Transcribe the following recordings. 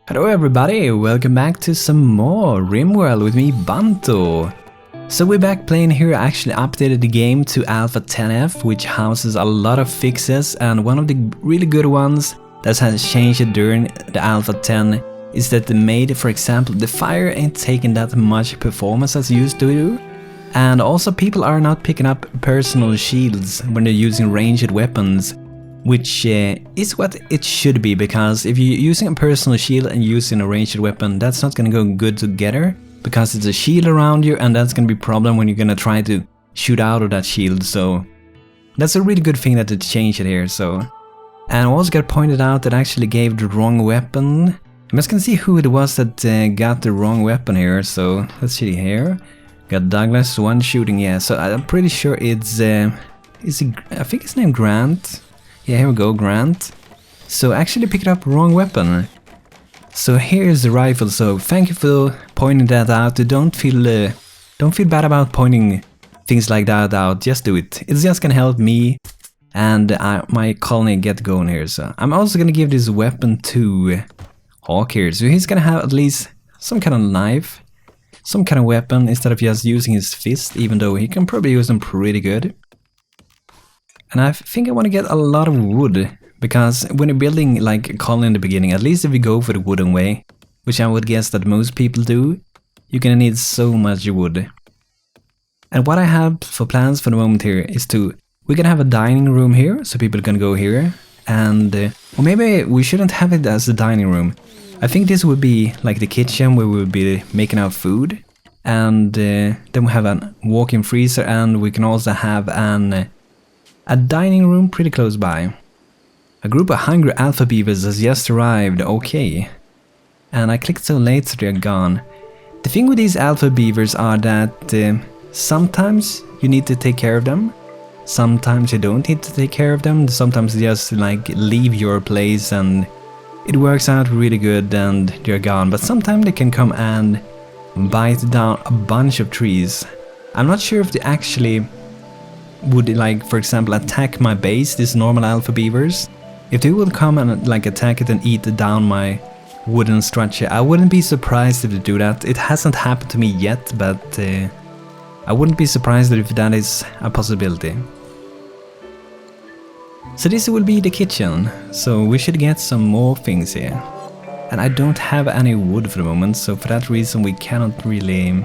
Hello everybody, welcome back to some more Rimworld with me, Banto. So we're back playing here. I actually updated the game to Alpha 10F, which houses a lot of fixes, and one of the really good ones that has changed during the Alpha 10 is that they made, for example, the fire ain't taking that much performance as it used to do. And also people are not picking up personal shields when they're using ranged weapons. Which is what it should be, because if you're using a personal shield and using a ranged weapon, that's not gonna go good together, because it's a shield around you and that's gonna be a problem when you're gonna try to shoot out of that shield. So that's a really good thing that they changed it here. So, and I also got pointed out that I actually gave the wrong weapon. I'm just gonna see who it was that got the wrong weapon here. So let's see here. Got Douglas, one shooting, yeah. So I'm pretty sure it's I think his name Grant. Yeah, here we go, Grant. So actually picked up wrong weapon. So here's the rifle. So thank you for pointing that out. Don't feel bad about pointing things like that out. Just do it. It's just gonna help me and my colony get going here. So I'm also gonna give this weapon to Hawk here. So he's gonna have at least some kind of knife, some kind of weapon instead of just using his fist. Even though he can probably use them pretty good. And I think I want to get a lot of wood, because when you're building like a colony in the beginning, at least if you go for the wooden way, which I would guess that most people do, you're gonna need so much wood. And what I have for plans for the moment here is we're gonna have a dining room here, so people can go here, and or maybe we shouldn't have it as a dining room. I think this would be like the kitchen where we'll be making our food, and then we have a walk-in freezer, and we can also have a dining room pretty close by. A group of hungry alpha beavers has just arrived, okay. And I clicked so late so they're gone. The thing with these alpha beavers are that sometimes you need to take care of them. Sometimes you don't need to take care of them. Sometimes they just like leave your place and it works out really good and they're gone. But sometimes they can come and bite down a bunch of trees. I'm not sure if they actually would, like, for example, attack my base, these normal alpha beavers. If they would come and like attack it and eat down my wooden structure, I wouldn't be surprised if they do that. It hasn't happened to me yet, but I wouldn't be surprised if that is a possibility. So this will be the kitchen, so we should get some more things here. And I don't have any wood for the moment, so for that reason we can't really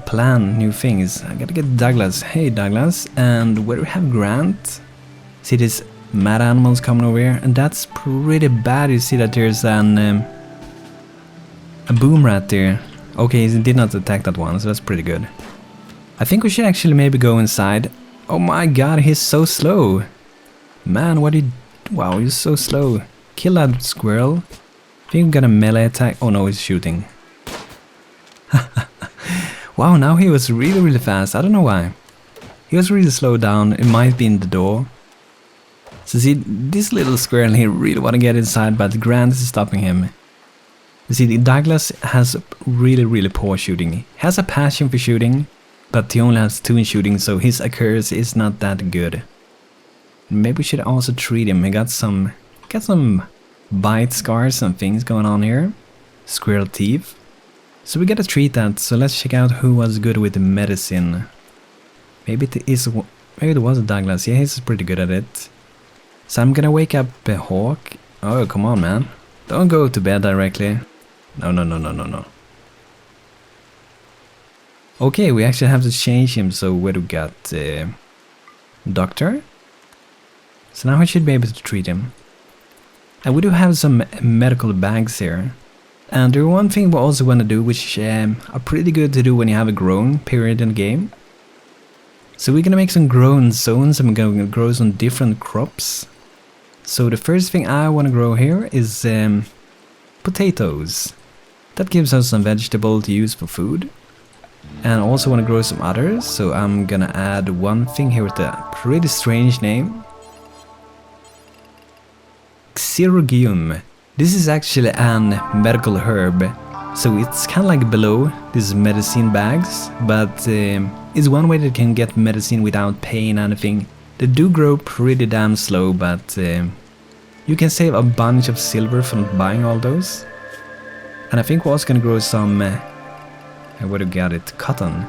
plan new things. I gotta get Douglas. Hey Douglas. And where do we have Grant? See these mad animals coming over here, and that's pretty bad. You see that there's a boom rat there. Okay, he did not attack that one, so that's pretty good. I think we should actually maybe go inside. Oh my god, he's so slow. Man, wow, he's so slow. Kill that squirrel. I think we got a melee attack. Oh no, he's shooting. Wow, now he was really fast. I don't know why. He was really slowed down. It might be in the door. So see, this little squirrel here really want to get inside, but Grant is stopping him. You see, Douglas has really poor shooting. He has a passion for shooting, but he only has 2 in shooting, so his accuracy is not that good. Maybe we should also treat him. He got some bite scars and things going on here. Squirrel teeth. So we gotta treat that, so let's check out who was good with the medicine. Maybe it was Douglas. Yeah, he's pretty good at it. So I'm gonna wake up Hawk. Oh, come on, man. Don't go to bed directly. No. Okay, we actually have to change him, so where do we got Doctor? So now I should be able to treat him. And we do have some medical bags here. And there's one thing we also want to do, which are pretty good to do when you have a growing period in the game. So we're gonna make some growing zones, and we're gonna grow some different crops. So the first thing I want to grow here is potatoes. That gives us some vegetable to use for food. And I also want to grow some others, so I'm gonna add one thing here with a pretty strange name. Xerogium. This is actually an medical herb, so it's kind of like below these medicine bags, but it's one way that can get medicine without paying anything. They do grow pretty damn slow, but You can save a bunch of silver from buying all those. And I think we're also gonna grow some, where do we got it? Cotton.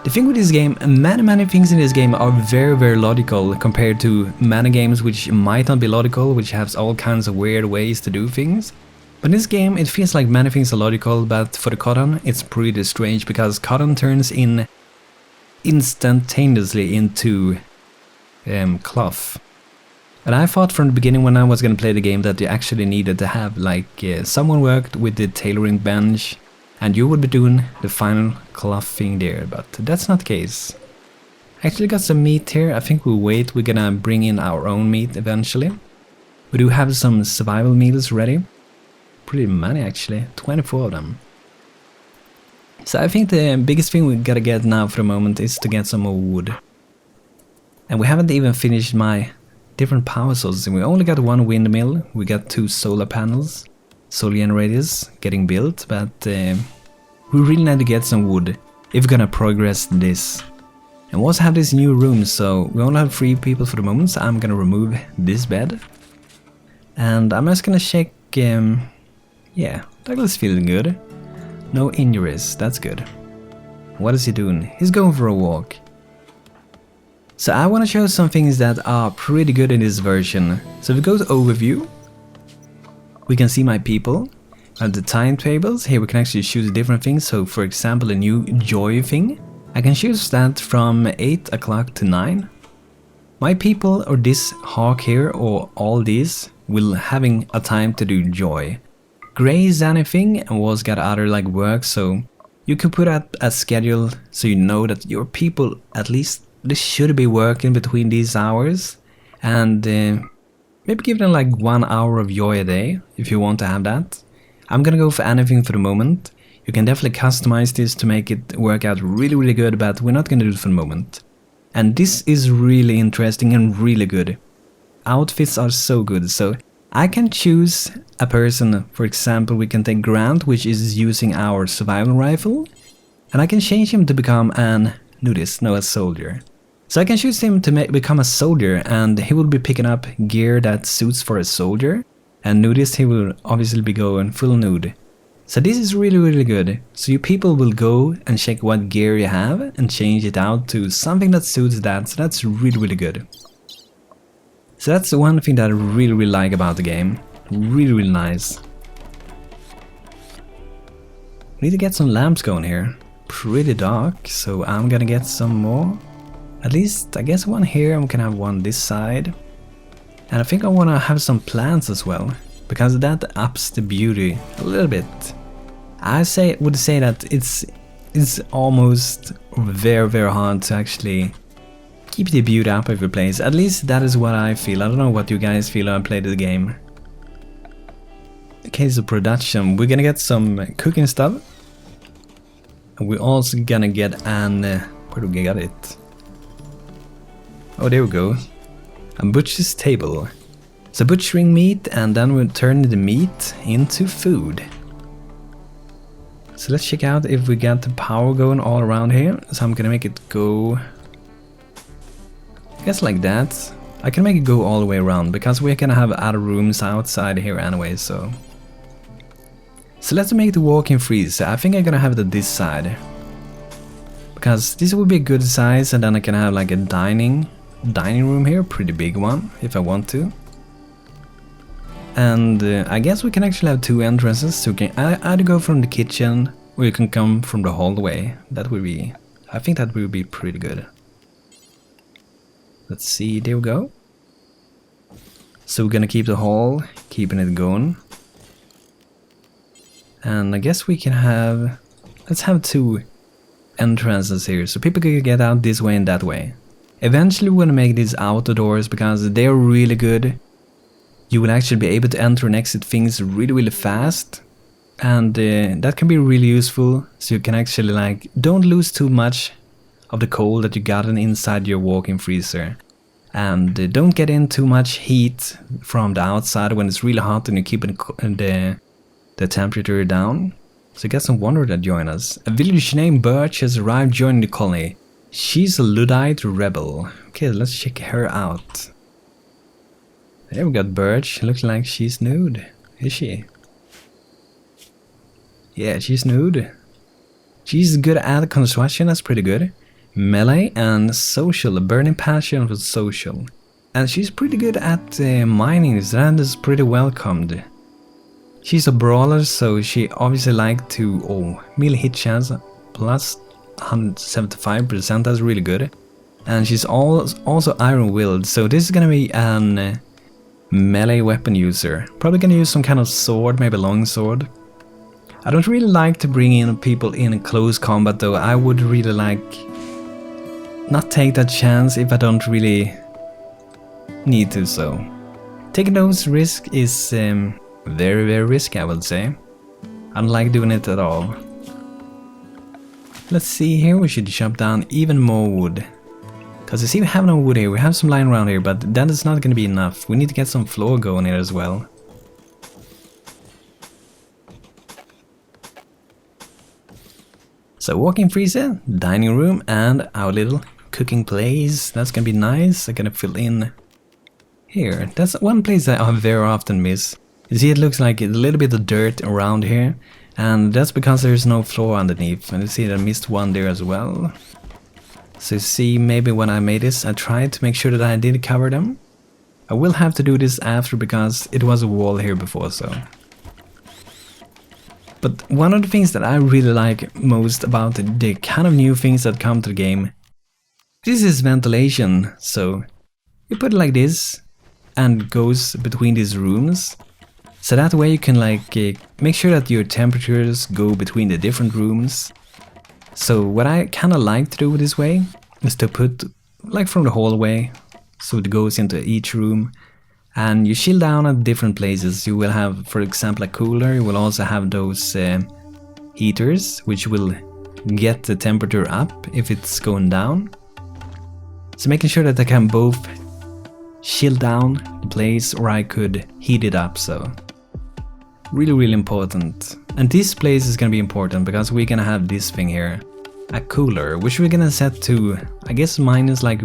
The thing with this game, many things in this game are very logical compared to many games which might not be logical, which has all kinds of weird ways to do things. But in this game it feels like many things are logical, but for the cotton it's pretty strange because cotton turns in instantaneously into cloth. And I thought from the beginning when I was gonna play the game that you actually needed to have like someone worked with the tailoring bench and you would be doing the final cloth thing there, but that's not the case. I actually got some meat here. I think we'll wait, we're gonna bring in our own meat eventually. We do have some survival meals ready. Pretty many actually, 24 of them. So I think the biggest thing we gotta get now for the moment is to get some more wood. And we haven't even finished my different power sources. We only got one windmill, we got 2 solar panels, solar generators getting built, but we really need to get some wood if we're gonna progress this. And we also have this new room, so we only have 3 people for the moment, so I'm gonna remove this bed. And I'm just gonna check, yeah, Douglas feeling good. No injuries, that's good. What is he doing? He's going for a walk. So I want to show some things that are pretty good in this version. So if we go to overview, we can see my people. At the timetables, here we can actually choose different things. So for example, a new joy thing. I can choose that from 8 o'clock to 9. My people, or this hawk here, or all these, will having a time to do joy. Gray is anything, and was got other like work, so you can put out a schedule so you know that your people, at least they should be working between these hours, and maybe give them like 1 hour of joy a day if you want to have that. I'm gonna go for anything for the moment. You can definitely customize this to make it work out really good, but we're not gonna do it for the moment. And this is really interesting and really good. Outfits are so good, so I can choose a person. For example, we can take Grant, which is using our survival rifle, and I can change him to become an nudist, no, a soldier. So I can choose him to become a soldier, and he will be picking up gear that suits for a soldier, and nudist he will obviously be going full nude. So this is really good. So you people will go and check what gear you have and change it out to something that suits that, so that's really good. So that's the one thing that I really like about the game. Really nice. We need to get some lamps going here. Pretty dark, so I'm gonna get some more. At least, I guess one here, and we can have one this side. And I think I wanna have some plants as well, because that ups the beauty a little bit. I would say that it's almost very hard to actually keep the beauty up of your place. At least that is what I feel. I don't know what you guys feel when I play the game. Okay, so production. We're gonna get some cooking stuff. And we're also gonna get an... where do we get it? Oh, there we go. A butcher's table. So butchering meat, and then we'll turn the meat into food. So let's check out if we got the power going all around here. So I'm gonna make it go... I guess like that. I can make it go all the way around because we're gonna have other rooms outside here anyway, so... So let's make the walk-in freeze. I think I'm gonna have it at this side. Because this would be a good size, and then I can have like a dining room here, pretty big one, if I want to. And I guess we can actually have 2 entrances, so you can either go from the kitchen, or you can come from the hallway. That would be... I think that would be pretty good. Let's see, there we go. So we're gonna keep the hall, keeping it going. And I guess we can have... let's have 2 entrances here, so people can get out this way and that way. Eventually we're gonna make these outer doors because they're really good. You will actually be able to enter and exit things really fast. And that can be really useful, so you can actually like... don't lose too much of the coal that you gotten inside your walk-in freezer. And don't get in too much heat from the outside when it's really hot and you're keeping the temperature down. So we got some wanderer that join us. A village named Birch has arrived joining the colony. She's a Luddite rebel. Okay, let's check her out. There we got Birch. Looks like she's nude. Is she? Yeah, she's nude. She's good at construction, that's pretty good. Melee and social, a burning passion for social. And she's pretty good at mining, so that is pretty welcomed. She's a brawler, so she obviously like to, melee hit chance plus 175%, that's really good. And she's also iron-willed, so this is gonna be an melee weapon user. Probably gonna use some kind of sword, maybe long sword. I don't really like to bring in people in close combat though. I would really like not take that chance if I don't really need to, so taking those risks is very, very risky, I would say. I don't like doing it at all. Let's see here, we should chop down even more wood. Because I see we have no wood here, we have some lying around here, but that is not going to be enough. We need to get some floor going here as well. So walk-in freezer, dining room, and our little cooking place. That's gonna be nice. I'm gonna fill in here. That's one place that I very often miss. You see, it looks like a little bit of dirt around here, and that's because there's no floor underneath. And you see that I missed one there as well. So you see, maybe when I made this, I tried to make sure that I did cover them. I will have to do this after because it was a wall here before, so. But one of the things that I really like most about the kind of new things that come to the game, this is ventilation. So you put it like this and it goes between these rooms. So that way you can like make sure that your temperatures go between the different rooms. So what I kind of like to do this way is to put like from the hallway, so it goes into each room. And you chill down at different places. You will have, for example, a cooler. You will also have those heaters, which will get the temperature up if it's going down. So making sure that I can both chill down the place or I could heat it up. So really, really important. And this place is going to be important because we're going to have this thing here, a cooler, which we're going to set to, I guess, minus like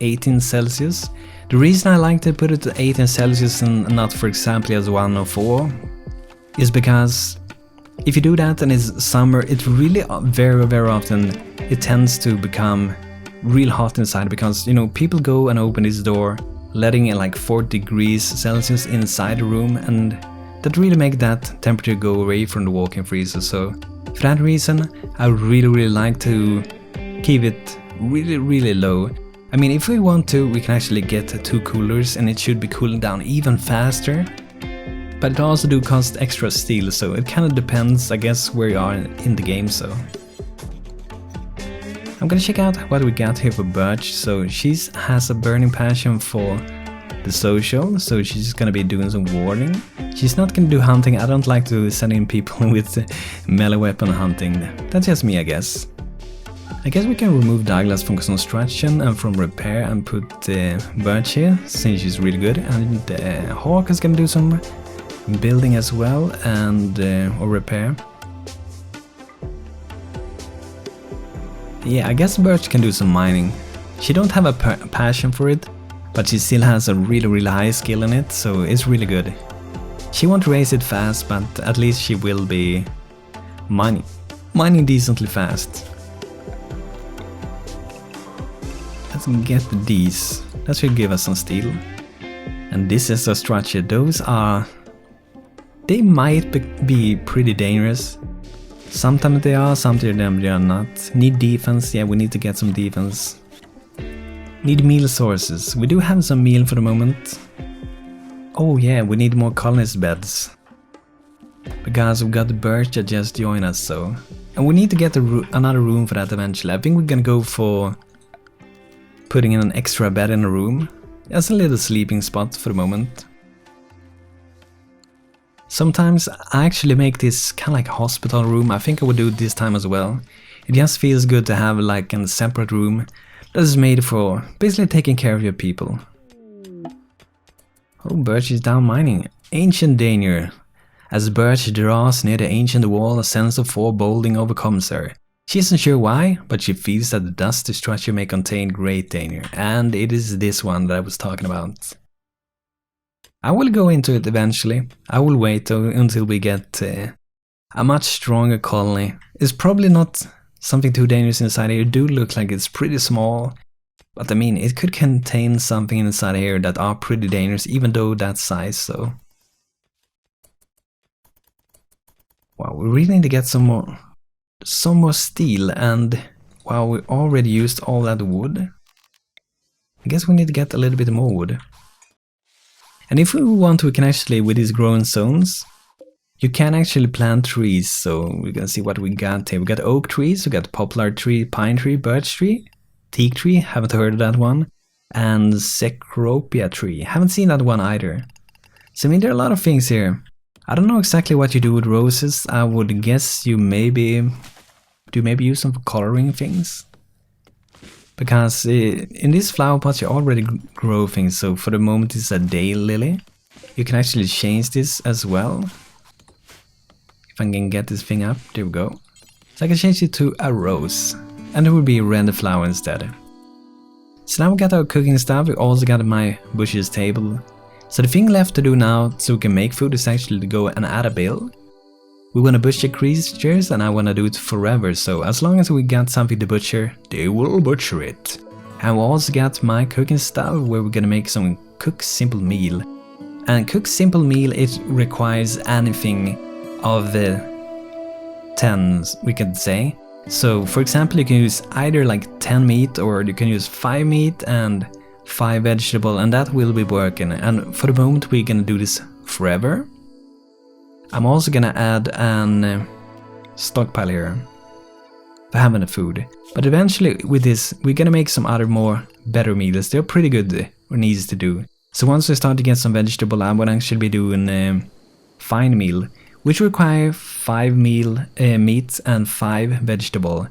18 Celsius. The reason I like to put it to 18 Celsius and not, for example, as 104 is because if you do that and it's summer, it really very, very often it tends to become real hot inside because, you know, people go and open this door letting it like 40 degrees Celsius inside the room, and that really make that temperature go away from the walk-in freezer. So for that reason, I really, really like to keep it really, really low. I mean, if we want to, we can actually get 2 coolers and it should be cooling down even faster. But it also do cost extra steel, so it kind of depends, I guess, where you are in the game, so. I'm gonna check out what we got here for Birch. So she has a burning passion for the social, so she's gonna be doing some warding. She's not gonna do hunting. I don't like to send in people with melee weapon hunting. That's just me, I guess. I guess we can remove Douglas from construction and from repair and put Birch here, since she's really good. And Hawk is gonna do some building as well and or repair. Yeah, I guess Birch can do some mining. She don't have a passion for it, but she still has a really, really high skill in it, so it's really good. She won't raise it fast, but at least she will be mining decently fast. Let's get these. That should give us some steel. And this is a structure. Those are... they might be pretty dangerous. Sometimes they are, sometimes they are not. Need defense. Yeah, we need to get some defense. Need meal sources. We do have some meal for the moment. Oh yeah, we need more colonist beds. Because we've got the Birch that just joined us, so... and we need to get another room for that eventually. I think we're gonna go for... putting in an extra bed in a room. As a little sleeping spot for the moment. Sometimes I actually make this kind of like a hospital room. I think I would do it this time as well. It just feels good to have like a separate room that is made for basically taking care of your people. Oh, Birch is down mining. Ancient danger. As Birch draws near the ancient wall, a sense of foreboding overcomes her. She isn't sure why, but she feels that the dusty structure may contain great danger, and it is this one that I was talking about. I will go into it eventually. I will wait until we get a much stronger colony. It's probably not something too dangerous inside here. It do look like it's pretty small. But I mean, it could contain something inside here that are pretty dangerous, even though that size, so... Wow, we really need to get some more steel, and... Wow, we already used all that wood. I guess we need to get a little bit more wood. And if we want, we can actually, with these growing zones, you can actually plant trees, so we're gonna see what we got here. We got oak trees, we got poplar tree, pine tree, birch tree, teak tree, haven't heard of that one, and cecropia tree, haven't seen that one either. So I mean, there are a lot of things here. I don't know exactly what you do with roses. I would guess you maybe use them for coloring things, because in these flower pots you already grow things. So for the moment it's a daylily. You can actually change this as well. If I can get this thing up, there we go. So I can change it to a rose, and it will be a red flower instead. So now we got our cooking stuff. We also got my bushes table. So the thing left to do now, so we can make food, is actually to go and add a bill. We want to butcher creatures, and I want to do it forever. So as long as we got something to butcher, they will butcher it. And we also got my cooking stuff, where we're gonna make some cook simple meal. And cook simple meal, it requires anything of the 10, we could say. So for example, you can use either like 10 meat, or you can use 5 meat and 5 vegetable, and that will be working. And for the moment we're gonna do this forever. I'm also gonna add an stockpile here for having the food. But eventually with this we're gonna make some other more better meals. They're pretty good or needs to do. So once we start to get some vegetable, I would actually be doing fine meal, which require 5 meat and 5 vegetable.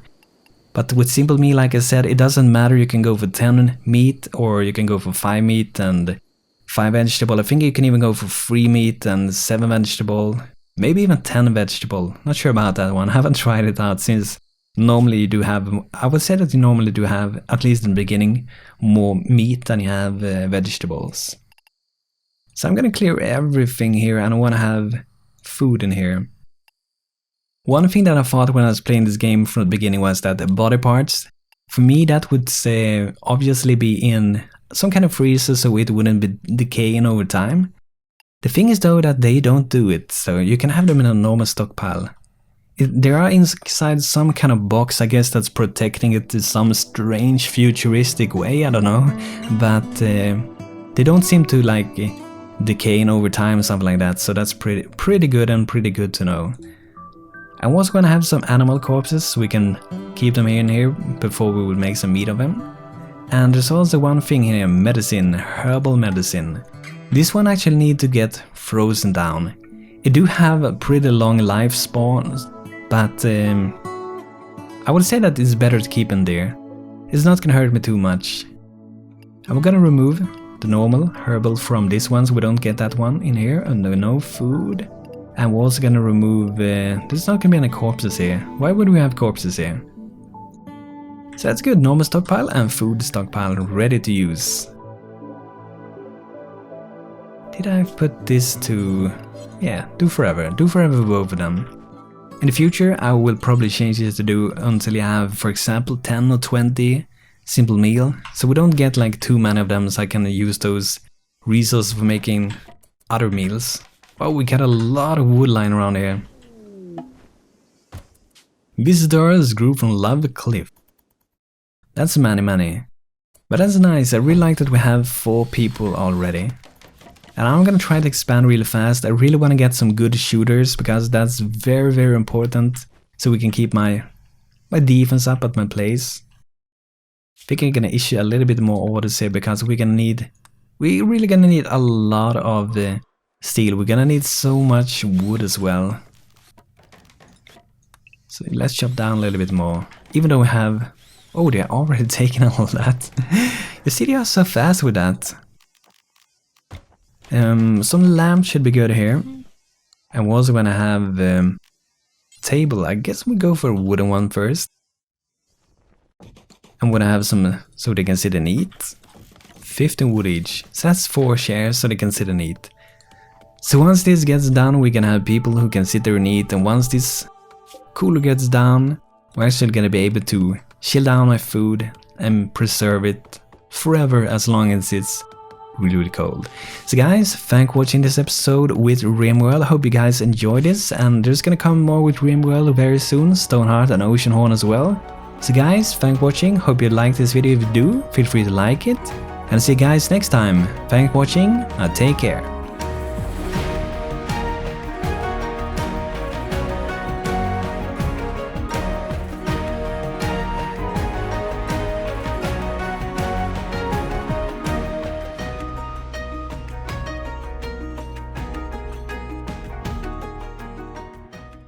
But with simple meal, like I said, it doesn't matter. You can go for 10 meat, or you can go for 5 meat and 5 vegetable. I think you can even go for 3 meat and 7 vegetable. Maybe even 10 vegetable. Not sure about that one. I haven't tried it out, since normally you do have... I would say that you normally do have, at least in the beginning, more meat than you have vegetables. So I'm gonna clear everything here, and I want to have food in here. One thing that I thought when I was playing this game from the beginning was that the body parts, for me that would obviously be in some kind of freezer, so it wouldn't be decaying over time. The thing is though that they don't do it, so you can have them in a normal stockpile. There are inside some kind of box, I guess, that's protecting it in some strange futuristic way, I don't know. But they don't seem to like decaying over time or something like that, so that's pretty good and pretty good to know. I'm also gonna have some animal corpses, so we can keep them here before we will make some meat of them. And there's also one thing here, medicine, herbal medicine. This one actually need to get frozen down. It do have a pretty long lifespan, but I would say that it's better to keep in there. It's not gonna hurt me too much. I'm gonna remove the normal herbal from this one, so we don't get that one in here, and no food. And we're also gonna remove, there's not gonna be any corpses here. Why would we have corpses here? So that's good, normal stockpile and food stockpile ready to use. Did I put this to, yeah, do forever both of them. In the future I will probably change this to do until you have, for example, 10 or 20 simple meal. So we don't get like too many of them, so I can use those resources for making other meals. Oh, we got a lot of wood lying around here. Visitors grew from Love Cliff. That's many. But that's nice, I really like that we have 4 people already. And I'm gonna try to expand really fast. I really wanna get some good shooters, because that's very important. So we can keep my defense up at my place. I think I'm gonna issue a little bit more orders here, because we're really gonna need a lot of the steel. We're gonna need so much wood as well. So let's chop down a little bit more. Even though we have... Oh, they're already taking all that. You see, they are so fast with that. Some lamp should be good here. And we're also gonna have table. I guess we go for a wooden one first. I'm gonna have some so they can sit and eat. 15 wood each. So that's 4 chairs so they can sit and eat. So once this gets done, we're gonna have people who can sit there and eat, and once this cooler gets down, we're actually gonna be able to chill down my food and preserve it forever as long as it's really cold. So guys, thanks for watching this episode with Rimworld. I hope you guys enjoyed this, and there's gonna come more with Rimworld very soon, Stoneheart and Oceanhorn as well. So guys, thanks for watching, hope you liked this video. If you do, feel free to like it, and see you guys next time. Thanks for watching, take care.